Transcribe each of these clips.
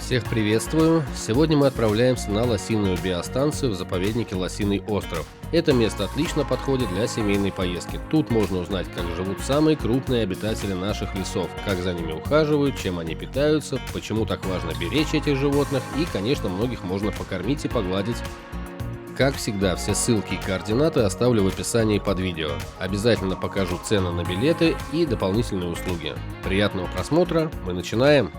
Всех приветствую! Сегодня мы отправляемся на лосиную биостанцию в заповеднике Лосиный остров. Это место отлично подходит для семейной поездки. Тут можно узнать, как живут самые крупные обитатели наших лесов, как за ними ухаживают, чем они питаются, почему так важно беречь этих животных и, конечно, многих можно покормить и погладить. Как всегда, все ссылки и координаты оставлю в описании под видео. Обязательно покажу цены на билеты и дополнительные услуги. Приятного просмотра, мы начинаем!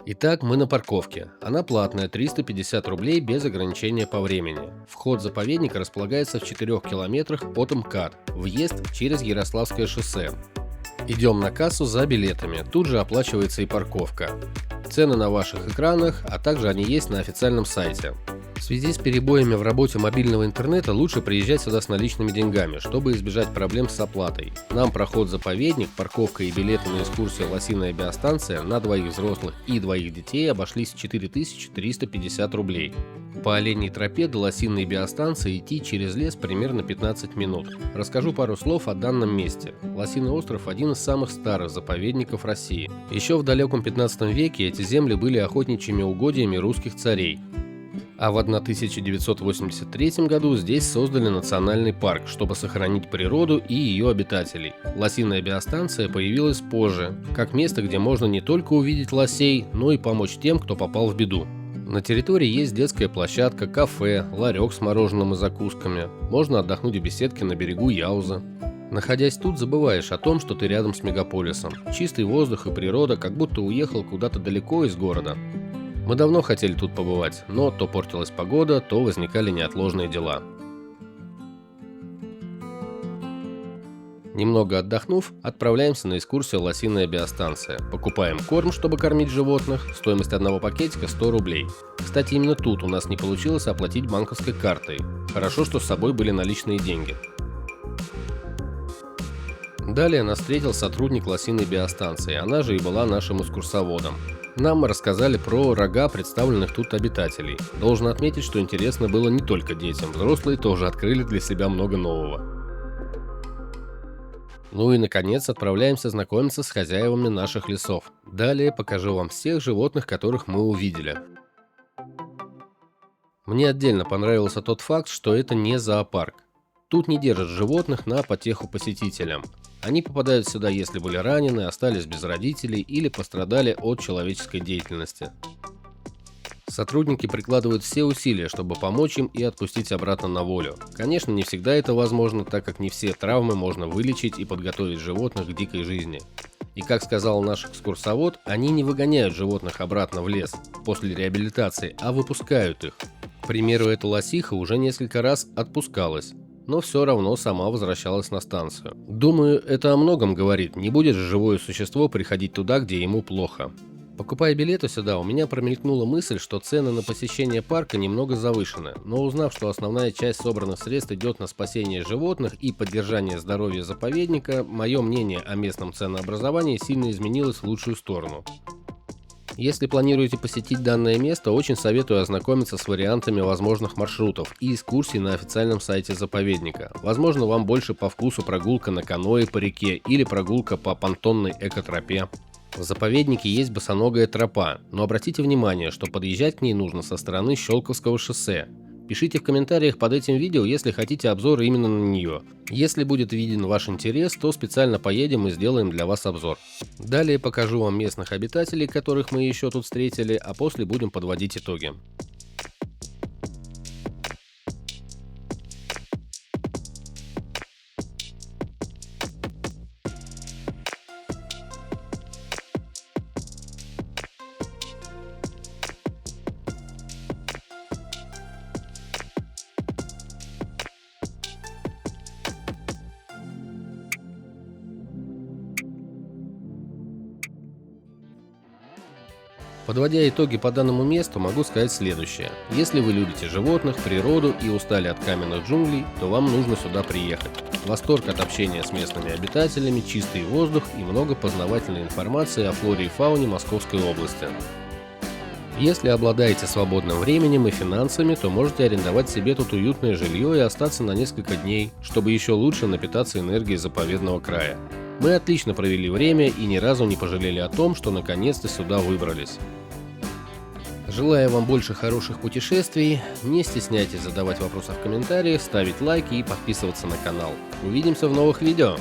Итак, мы на парковке. Она платная, 350 рублей без ограничения по времени. Вход заповедника располагается в 4 километрах от МКАД. Въезд через Ярославское шоссе. Идем на кассу за билетами. Тут же оплачивается и парковка. Цены на ваших экранах, а также они есть на официальном сайте. В связи с перебоями в работе мобильного интернета лучше приезжать сюда с наличными деньгами, чтобы избежать проблем с оплатой. Нам проход в заповедник, парковка и билеты на экскурсию «Лосиная биостанция» на двоих взрослых и двоих детей обошлись в 4350 рублей. По оленьей тропе до Лосиной биостанции идти через лес примерно 15 минут. Расскажу пару слов о данном месте. Лосиный остров – один из самых старых заповедников России. Еще в далеком 15 веке эти земли были охотничьими угодьями русских царей. А в 1983 году здесь создали национальный парк, чтобы сохранить природу и ее обитателей. Лосиная биостанция появилась позже, как место, где можно не только увидеть лосей, но и помочь тем, кто попал в беду. На территории есть детская площадка, кафе, ларек с мороженым и закусками. Можно отдохнуть в беседке на берегу Яуза. Находясь тут, забываешь о том, что ты рядом с мегаполисом. Чистый воздух и природа, как будто уехал куда-то далеко из города. Мы давно хотели тут побывать, но то портилась погода, то возникали неотложные дела. Немного отдохнув, отправляемся на экскурсию «Лосиная биостанция». Покупаем корм, чтобы кормить животных. Стоимость одного пакетика 100 рублей. Кстати, именно тут у нас не получилось оплатить банковской картой. Хорошо, что с собой были наличные деньги. Далее нас встретил сотрудник Лосиной биостанции, она же и была нашим экскурсоводом. Нам рассказали про рога представленных тут обитателей. Должен отметить, что интересно было не только детям, взрослые тоже открыли для себя много нового. Ну и наконец отправляемся знакомиться с хозяевами наших лесов. Далее покажу вам всех животных, которых мы увидели. Мне отдельно понравился тот факт, что это не зоопарк. Тут не держат животных на потеху посетителям. Они попадают сюда, если были ранены, остались без родителей или пострадали от человеческой деятельности. Сотрудники прикладывают все усилия, чтобы помочь им и отпустить обратно на волю. Конечно, не всегда это возможно, так как не все травмы можно вылечить и подготовить животных к дикой жизни. И как сказал наш экскурсовод, они не выгоняют животных обратно в лес после реабилитации, а выпускают их. К примеру, эта лосиха уже несколько раз отпускалась, но все равно сама возвращалась на станцию. Думаю, это о многом говорит, не будет же живое существо приходить туда, где ему плохо. Покупая билеты сюда, у меня промелькнула мысль, что цены на посещение парка немного завышены, но узнав, что основная часть собранных средств идет на спасение животных и поддержание здоровья заповедника, мое мнение о местном ценообразовании сильно изменилось в лучшую сторону. Если планируете посетить данное место, очень советую ознакомиться с вариантами возможных маршрутов и экскурсий на официальном сайте заповедника. Возможно, вам больше по вкусу прогулка на каное по реке или прогулка по понтонной экотропе. В заповеднике есть босоногая тропа, но обратите внимание, что подъезжать к ней нужно со стороны Щелковского шоссе. Пишите в комментариях под этим видео, если хотите обзор именно на нее. Если будет виден ваш интерес, то специально поедем и сделаем для вас обзор. Далее покажу вам местных обитателей, которых мы еще тут встретили, а после будем подводить итоги. Подводя итоги по данному месту, могу сказать следующее. Если вы любите животных, природу и устали от каменных джунглей, то вам нужно сюда приехать. Восторг от общения с местными обитателями, чистый воздух и много познавательной информации о флоре и фауне Московской области. Если обладаете свободным временем и финансами, то можете арендовать себе тут уютное жилье и остаться на несколько дней, чтобы еще лучше напитаться энергией заповедного края. Мы отлично провели время и ни разу не пожалели о том, что наконец-то сюда выбрались. Желаю вам больше хороших путешествий, не стесняйтесь задавать вопросы в комментариях, ставить лайки и подписываться на канал. Увидимся в новых видео!